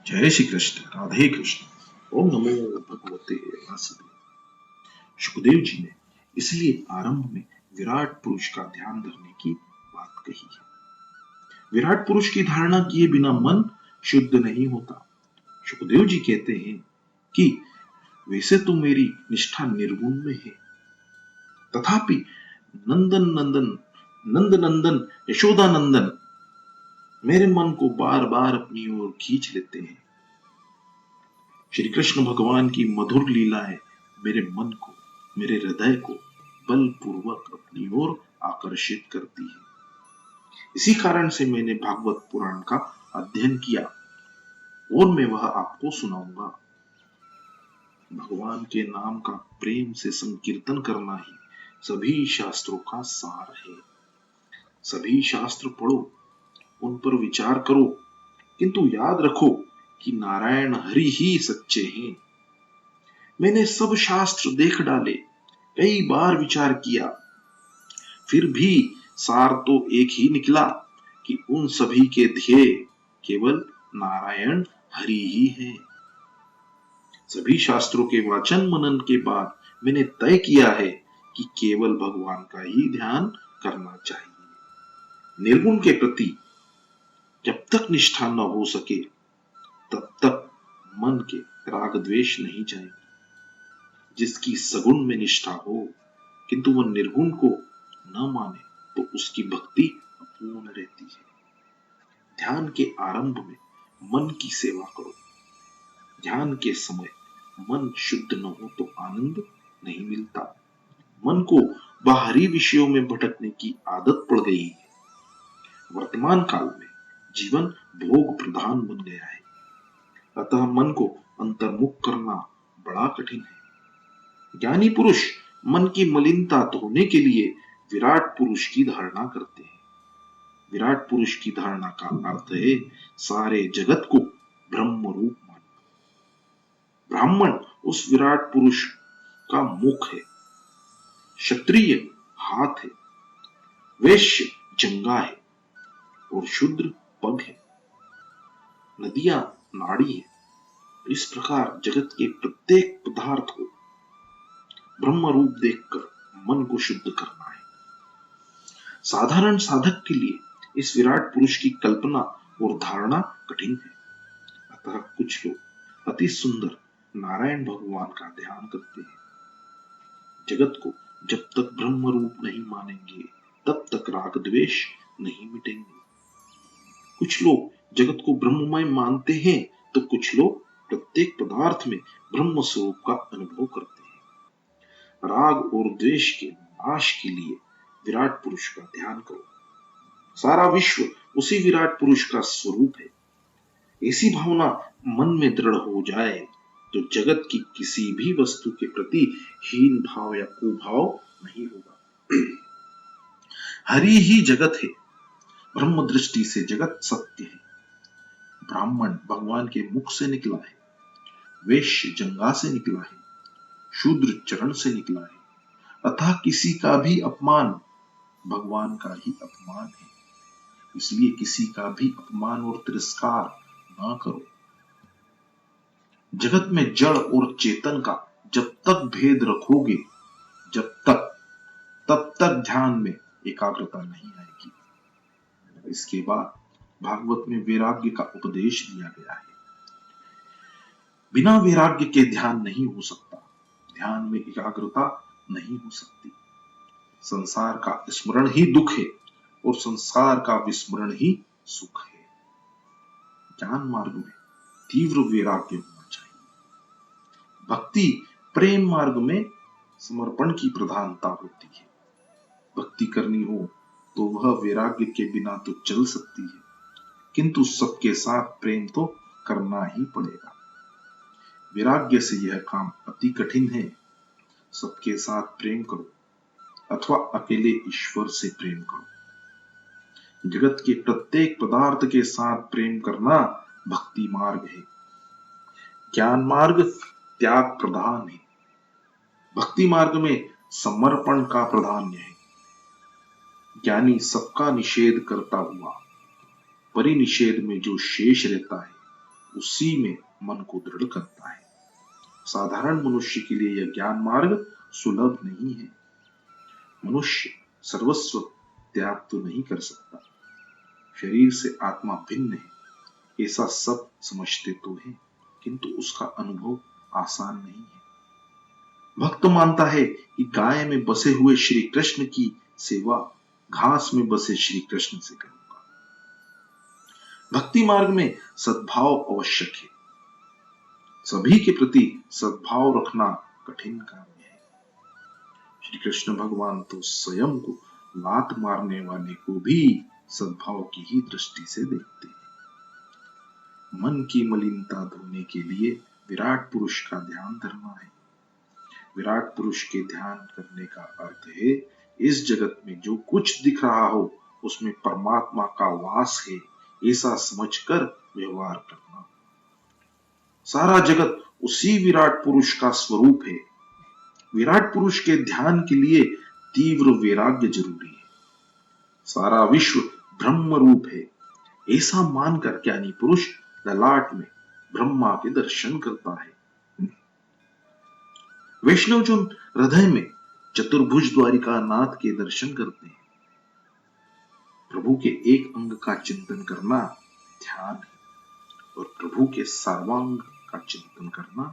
जय श्री कृष्ण, राधे कृष्ण। ओम नमो भगवते वासुदेव। सुखदेव जी ने इसलिए आरंभ में विराट पुरुष का ध्यान धरने की बात कही है। विराट पुरुष की धारणा किए बिना मन शुद्ध नहीं होता। सुखदेव जी कहते हैं कि वैसे तो मेरी निष्ठा निर्गुण में है, तथापि नंद नंदन यशोदा नंदन मेरे मन को बार बार अपनी ओर खींच लेते हैं। श्री कृष्ण भगवान की मधुर लीलाएं मेरे मन को, मेरे हृदय को बलपूर्वक अपनी ओर आकर्षित करती है। इसी कारण से मैंने भागवत पुराण का अध्ययन किया और मैं वह आपको सुनाऊंगा। भगवान के नाम का प्रेम से संकीर्तन करना ही सभी शास्त्रों का सार है। सभी शास्त्र पढ़ो, उन पर विचार करो, किंतु याद रखो कि नारायण हरि ही सच्चे हैं। मैंने सब शास्त्र देख डाले, कई बार विचार किया, फिर भी सार तो एक ही निकला कि उन सभी के ध्येय केवल नारायण हरि ही है। सभी शास्त्रों के वाचन मनन के बाद मैंने तय किया है कि केवल भगवान का ही ध्यान करना चाहिए। निर्गुण के प्रति जब तक निष्ठा न हो सके तब तक मन के राग द्वेष नहीं जाएंगे। जिसकी सगुण में निष्ठा हो किंतु वह निर्गुण को न माने तो उसकी भक्ति अपूर्ण रहती है। ध्यान के आरंभ में मन की सेवा करो। ध्यान के समय मन शुद्ध न हो तो आनंद नहीं मिलता। मन को बाहरी विषयों में भटकने की आदत पड़ गई है। वर्तमान काल में जीवन भोग प्रधान बन गया है, अतः मन को अंतर्मुख करना बड़ा कठिन है। ज्ञानी पुरुष मन की मलिनता धोने के लिए विराट पुरुष की धारणा करते हैं। विराट पुरुष की धारणा का अर्थ है सारे जगत को ब्रह्म रूप मानना। ब्राह्मण उस विराट पुरुष का मुख है, क्षत्रिय हाथ है, वैश्य जंगा है और शूद्र पग है, नदियां नाड़ी है। इस प्रकार जगत के प्रत्येक पदार्थ को ब्रह्म रूप देखकर मन को शुद्ध करना है। साधारण साधक के लिए इस विराट पुरुष की कल्पना और धारणा कठिन है। अतः कुछ लोग अति सुंदर नारायण भगवान का ध्यान करते हैं। जगत को जब तक ब्रह्म रूप नहीं मानेंगे तब तक राग द्वेष नहीं मिटेंगे। कुछ लोग जगत को ब्रह्ममय मानते हैं तो कुछ लोग प्रत्येक पदार्थ में ब्रह्म स्वरूप का अनुभव करते हैं। राग और द्वेष के नाश के लिए विराट पुरुष का ध्यान करो। सारा विश्व उसी विराट पुरुष का स्वरूप है। ऐसी भावना मन में दृढ़ हो जाए तो जगत की किसी भी वस्तु के प्रति हीन भाव या कुभाव नहीं होगा। हरि ही जगत है। ब्रह्म दृष्टि से जगत सत्य है। ब्राह्मण भगवान के मुख से निकला है, वैश्य जंगा से निकला है, शूद्र चरण से निकला है। अतः किसी का भी अपमान भगवान का ही अपमान है। इसलिए किसी का भी अपमान और तिरस्कार ना करो। जगत में जड़ और चेतन का जब तक भेद रखोगे तब तक ध्यान में एकाग्रता नहीं आएगी। इसके बाद भागवत में वैराग्य का उपदेश दिया गया है। बिना वैराग्य के ध्यान नहीं हो सकता। ध्यान में एकाग्रता नहीं हो सकती। संसार का स्मरण ही दुख है और संसार का विस्मरण ही सुख है। ज्ञान मार्ग में तीव्र वैराग्य होना चाहिए। भक्ति प्रेम मार्ग में समर्पण की प्रधानता होती है। भक्ति करनी हो तो वह वैराग्य के बिना तो चल सकती है, किंतु सबके साथ प्रेम तो करना ही पड़ेगा। वैराग्य से यह काम अति कठिन है। सबके साथ प्रेम करो अथवा अकेले ईश्वर से प्रेम करो। जगत के प्रत्येक पदार्थ के साथ प्रेम करना भक्ति मार्ग है। ज्ञान मार्ग त्याग प्रधान है। भक्ति मार्ग में समर्पण का प्राधान्य है। ज्ञानी सबका निषेध करता हुआ परिनिषेध में जो शेष रहता है उसी में मन को दृढ़ करता है। साधारण मनुष्य के लिए यह ज्ञान मार्ग सुलभ नहीं है। मनुष्य सर्वस्व त्याग तो नहीं कर सकता, शरीर से आत्मा भिन्न है ऐसा सब समझते तो है, किंतु उसका अनुभव आसान नहीं है। भक्त मानता है कि गाय में बसे हुए श्री कृष्ण की सेवा घास में बसे श्री कृष्ण से करूंगा। भक्ति मार्ग में सद्भाव आवश्यक है। सभी के प्रति सद्भाव रखना कठिन कार्य है। श्री कृष्ण भगवान तो स्वयं को लात मारने वाले को भी सद्भाव की ही दृष्टि से देखते हैं। मन की मलिनता धोने के लिए विराट पुरुष का ध्यान धरना है। विराट पुरुष के ध्यान करने का अर्थ है इस जगत में जो कुछ दिख रहा हो उसमें परमात्मा का वास है ऐसा समझकर व्यवहार करना। सारा जगत उसी विराट पुरुष का स्वरूप है। विराट पुरुष के ध्यान के लिए तीव्र वैराग्य जरूरी है। सारा विश्व ब्रह्म रूप है ऐसा मानकर ज्ञानी पुरुष ललाट में ब्रह्मा के दर्शन करता है। वैष्णव जन हृदय में चतुर्भुज द्वारिका नाथ के दर्शन करते हैं। प्रभु के एक अंग का चिंतन करना ध्यान है और प्रभु के सर्वांग का चिंतन करना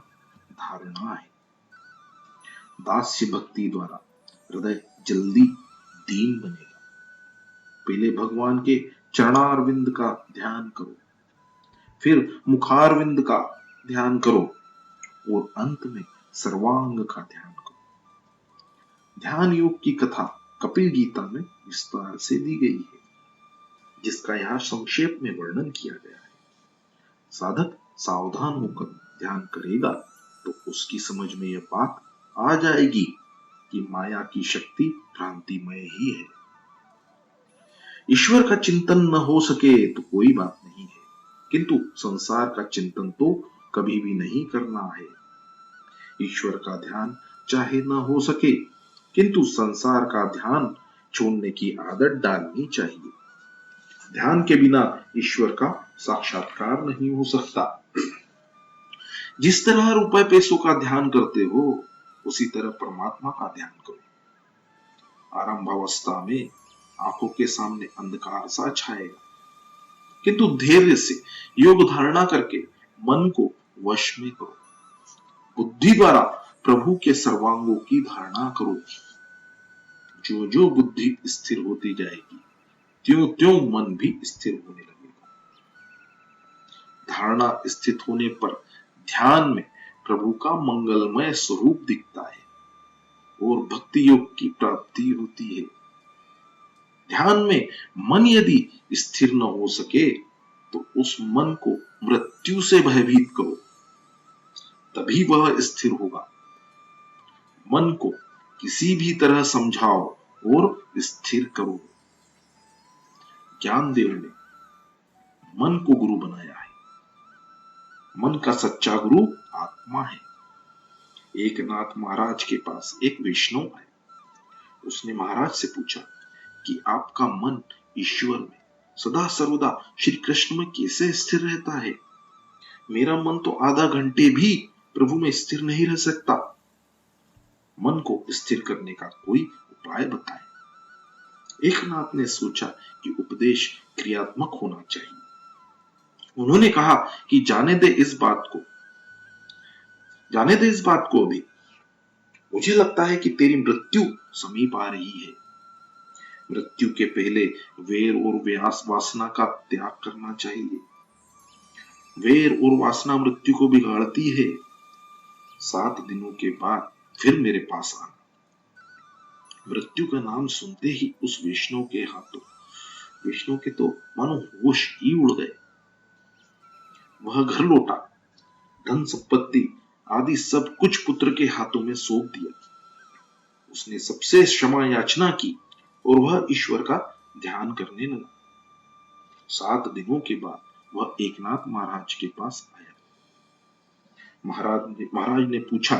धारणा है। दास्य भक्ति द्वारा हृदय जल्दी दीन बनेगा। पहले भगवान के चरणारविंद का ध्यान करो, फिर मुखारविंद का ध्यान करो और अंत में सर्वांग का ध्यान करो। ध्यान योग की कथा कपिल गीता में विस्तार से दी गई है, जिसका यहाँ संक्षेप में वर्णन किया गया है। साधक सावधान होकर ध्यान करेगा तो उसकी समझ में यह बात आ जाएगी कि माया की शक्ति भ्रांतिमय ही है। ईश्वर का चिंतन न हो सके तो कोई बात नहीं है, किंतु संसार का चिंतन तो कभी भी नहीं करना है। ईश्वर का ध्यान चाहे न हो सके, किंतु संसार का ध्यान छोड़ने की आदत डालनी चाहिए। ध्यान के बिना ईश्वर का साक्षात्कार नहीं हो सकता। जिस तरह रुपए पैसों का ध्यान करते हो उसी तरह परमात्मा का ध्यान करो। आरंभावस्था में आंखों के सामने अंधकार सा छाएगा, किंतु धैर्य से योग धारणा करके मन को वश में करो। बुद्धि द्वारा प्रभु के सर्वांगों की धारणा करो। जो जो बुद्धि स्थिर होती जाएगी त्यों त्यों मन भी स्थिर होने लगेगा। धारणा स्थित होने पर ध्यान में प्रभु का मंगलमय स्वरूप दिखता है और भक्ति योग की प्राप्ति होती है। ध्यान में मन यदि स्थिर न हो सके तो उस मन को मृत्यु से भयभीत करो, तभी वह स्थिर होगा। मन को किसी भी तरह समझाओ और स्थिर करो। ज्ञानदेव ने मन को गुरु बनाया है। मन का सच्चा गुरु आत्मा है। एकनाथ महाराज के पास एक वैष्णव आया। उसने महाराज से पूछा कि आपका मन ईश्वर में सदा सर्वदा श्री कृष्ण में कैसे स्थिर रहता है? मेरा मन तो आधा घंटे भी प्रभु में स्थिर नहीं रह सकता। मन को स्थिर करने का कोई उपाय बताएं। एकनाथ ने सोचा कि उपदेश क्रियात्मक होना चाहिए। उन्होंने कहा कि जाने दे इस बात को अभी। मुझे लगता है कि तेरी मृत्यु समीप आ रही है। मृत्यु के पहले वैर और वासना का त्याग करना चाहिए। वैर और वासना मृत्यु को बिगाड़ती है। 7 दिनों के बाद फिर मेरे पास आना। मृत्यु का नाम सुनते ही उस विष्णु के तो मानो होश ही उड़ गए। वह घर लौटा, धन संपत्ति आदि सब कुछ पुत्र के हाथों में सौंप दिया। उसने सबसे क्षमा याचना की और वह ईश्वर का ध्यान करने लगा। 7 दिनों के बाद वह एकनाथ महाराज के पास आया। महाराज ने पूछा,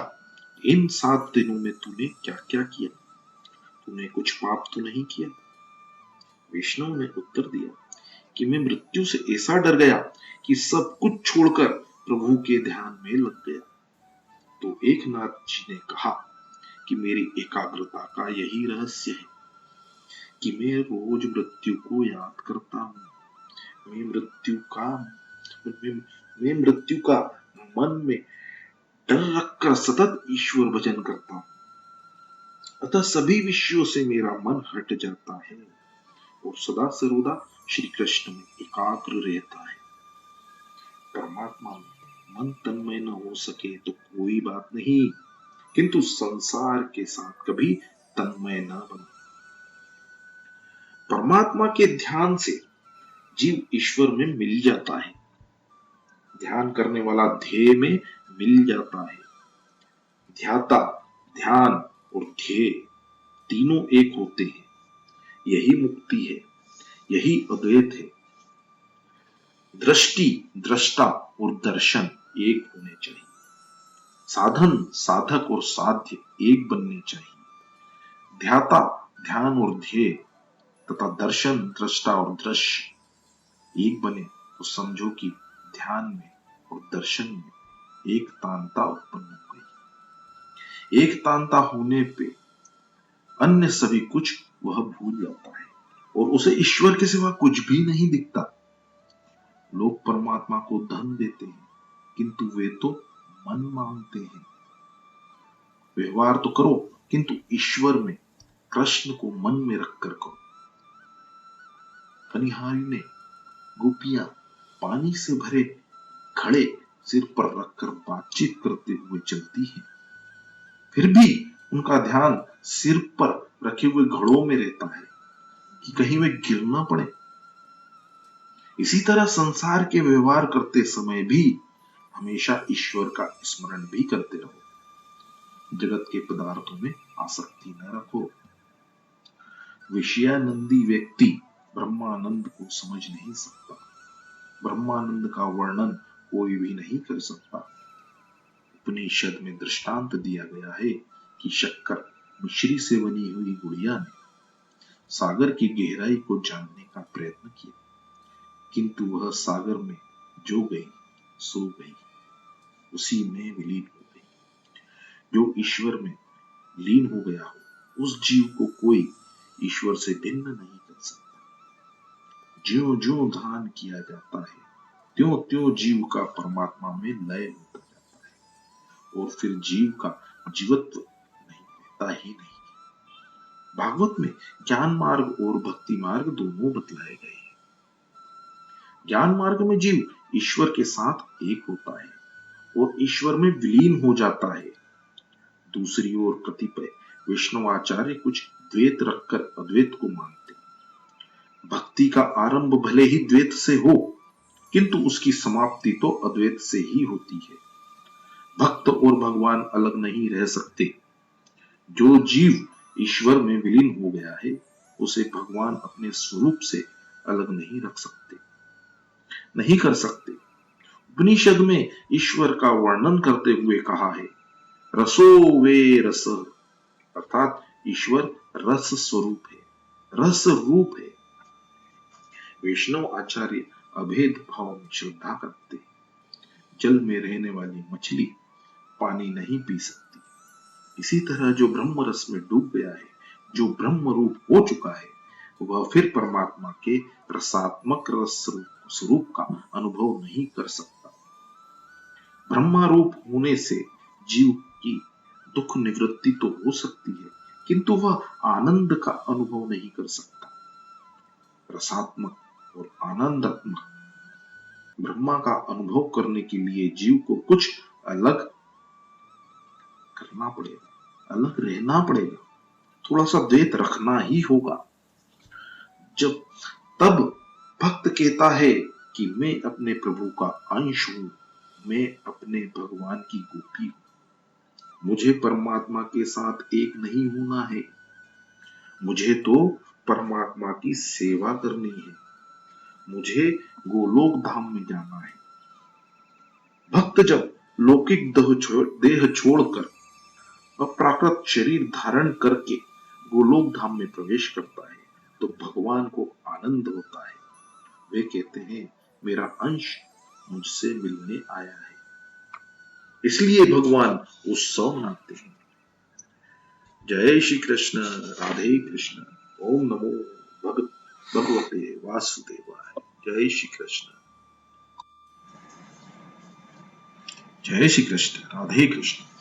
इन 7 दिनों में तूने क्या क्या किया? तूने कुछ पाप तो नहीं किया? वैष्णव ने उत्तर दिया कि मैं मृत्यु से ऐसा डर गया कि सब कुछ छोड़कर प्रभु के ध्यान में लग गया। तो एकनाथ जी ने कहा कि मेरी एकाग्रता का यही रहस्य है कि मैं रोज मृत्यु को याद करता हूँ। मैं मृत्यु का मैं, मैं मृत्यु का मन में डर रखकर सतत ईश्वर भजन करता हूँ। अतः सभी विषयों से मेरा मन हट जाता है और सदा सर्वदा श्री कृष्ण में एकाग्र रहता है। परमात्मा में मन तन्मय न हो सके तो कोई बात नहीं, किंतु संसार के साथ कभी तन्मय न बने। परमात्मा के ध्यान से जीव ईश्वर में मिल जाता है। ध्यान करने वाला ध्येय में मिल जाता है। ध्याता, ध्यान और ध्येय तीनों एक होते हैं। यही मुक्ति है, यही अद्वैत है। दृष्टि, दृष्टा और दर्शन एक होने चाहिए। साधन, साधक और साध्य एक बनने चाहिए। ध्याता, ध्यान और ध्येय तथा दर्शन, दृष्टा और दृश्य एक बने तो समझो कि ध्यान में और दर्शन में एक तांता उत्पन्न हो गई। एक तांता होने पे अन्य सभी कुछ वह भूल जाता है और उसे ईश्वर के सिवा कुछ भी नहीं दिखता। लोग परमात्मा को धन देते हैं, किंतु वे तो मन मांगते हैं। व्यवहार तो करो, किंतु ईश्वर में, कृष्ण को मन में रखकर करो। बनिहारी ने गोपियां पानी से भरे घड़े सिर पर रखकर बातचीत करते हुए चलती हैं, फिर भी उनका ध्यान सिर पर रखे हुए घड़ों में रहता है कि कहीं वे गिर ना पड़े। इसी तरह संसार के व्यवहार करते समय भी हमेशा ईश्वर का स्मरण भी करते रहो। जगत के पदार्थों में आसक्ति न रखो। विषयानंदी व्यक्ति ब्रह्मानंद को समझ नहीं सकता। ब्रह्मानंद का वर्णन कोई भी नहीं कर सकता। उपनिषद में दृष्टांत दिया गया है कि शक्कर मिश्री से बनी हुई गुड़िया ने सागर की गहराई को जानने का प्रयत्न किया, किंतु वह सागर में जो गई सो गई, उसी में विलीन हो गई। जो ईश्वर में लीन हो गया हो, उस जीव को कोई ईश्वर से भिन्न नहीं कर सकता। ज्यों ज्यों ध्यान किया जाता है, त्यों त्यों जीव का परमात्मा में लय होता जाता है और फिर जीव का जीवत्व नहीं रहता ही नहीं। भागवत में ज्ञान मार्ग और भक्ति मार्ग दोनों बतलाए गए हैं। ज्ञान मार्ग में जीव ईश्वर के साथ एक होता है और ईश्वर में विलीन हो जाता है। दूसरी ओर कतिपय वैष्णवाचार्य कुछ द्वैत रखकर अद्वैत को मानते। भक्ति का आरंभ भले ही द्वैत से हो, किंतु उसकी समाप्ति तो अद्वैत से ही होती है। भक्त और भगवान अलग नहीं रह सकते। जो जीव ईश्वर में विलीन हो गया है, उसे भगवान अपने स्वरूप से अलग नहीं रख सकते, नहीं कर सकते। उपनिषद में ईश्वर का वर्णन करते हुए कहा है, रसो वे रस, अर्थात ईश्वर रस स्वरूप है, रस रूप है। वैष्णव आचार्य अभेद भाव में श्रद्धा करते। जल में रहने वाली मछली पानी नहीं पी सकती। इसी तरह जो ब्रह्म रस में डूब गया है, जो ब्रह्म रूप हो चुका है, वह फिर परमात्मा के रसात्मक रस स्वरूप का अनुभव नहीं कर सकता। ब्रह्मा रूप होने से जीव की दुख निवृत्ति तो हो सकती है, किंतु वह आनंद का अनुभव नहीं कर सकता। रसात्मक और आनंदात्मक ब्रह्मा का अनुभव करने के लिए जीव को कुछ अलग करना पड़ेगा, अलग रहना पड़ेगा, थोड़ा सा द्वैत रखना ही होगा। जब तब भक्त कहता है कि मैं अपने प्रभु का अंश हूं, मैं अपने भगवान की गोपी हूं, मुझे परमात्मा के साथ एक नहीं होना है, मुझे तो परमात्मा की सेवा करनी है, मुझे गोलोक धाम में जाना है। भक्त जब लौकिक देह छोड़कर अप्राकृत शरीर धारण करके गोलोक धाम में प्रवेश करता है, तो भगवान को आनंद होता है। वे कहते हैं, मेरा अंश मुझसे मिलने आया है। इसलिए भगवान उत्सव मनाते हैं। जय श्री कृष्ण, राधे कृष्ण। ओम नमो भगवते वासुदेवाय। जय श्री कृष्ण। जय श्री कृष्ण, राधे कृष्ण।